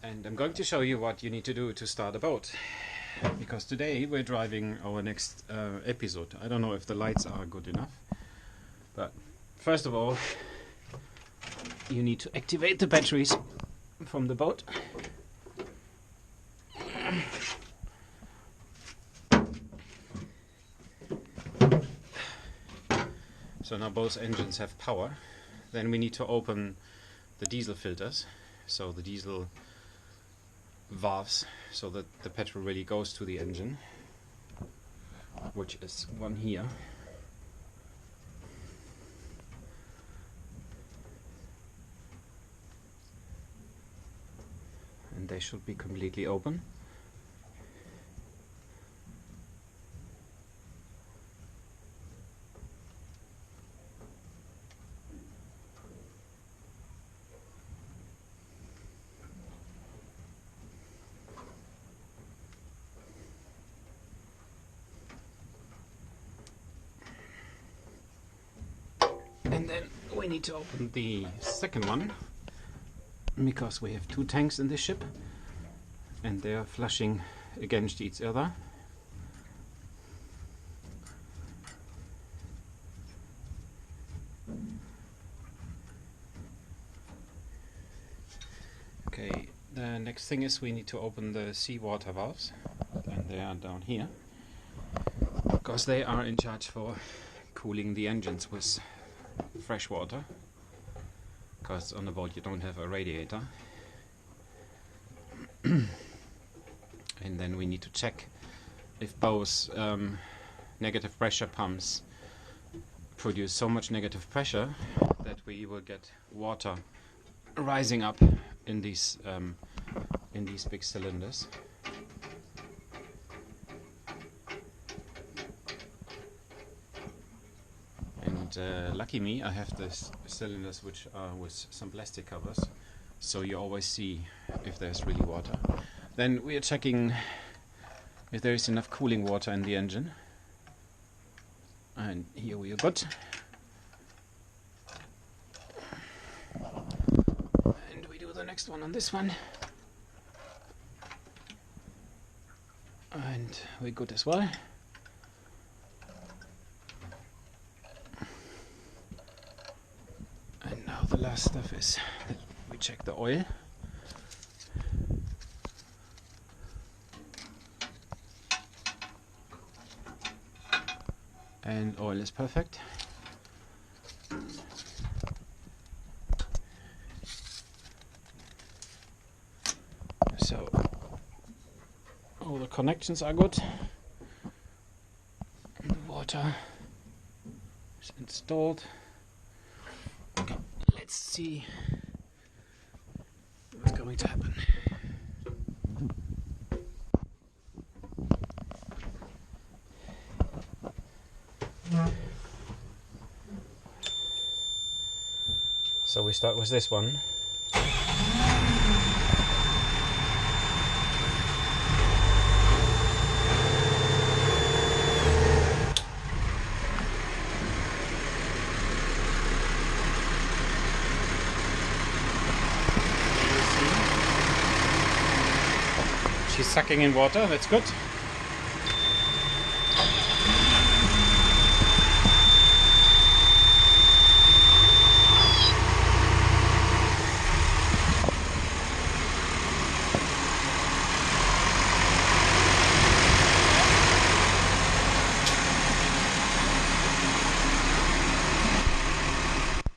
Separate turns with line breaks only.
And I'm going to show you what you need to do to start a boat, because today we're driving our next episode. I don't know if the lights are good enough, but first of all you need to activate the batteries from the boat. So now both engines have power. Then we need to open the diesel filters, so the diesel valves, so that the petrol really goes to the engine, which is one here. And they should be completely open. And then we need to open the second one, because we have two tanks in this ship and they are flushing against each other. Okay, the next thing is we need to open the seawater valves, and they are down here, because they are in charge for cooling the engines with fresh water, because on the boat you don't have a radiator. And then we need to check if both negative pressure pumps produce so much negative pressure that we will get water rising up in these big cylinders. Lucky me, I have these cylinders which are with some plastic covers, so you always see if there's really water. Then we are checking if there is enough cooling water in the engine, and here we are good. And we do the next one on this one, and we're good as well. And now the last stuff is that we check the oil. And oil is perfect. So all the connections are good. And the water is installed. Let's see what's going to happen. So we start with this one. She's sucking in water, that's good.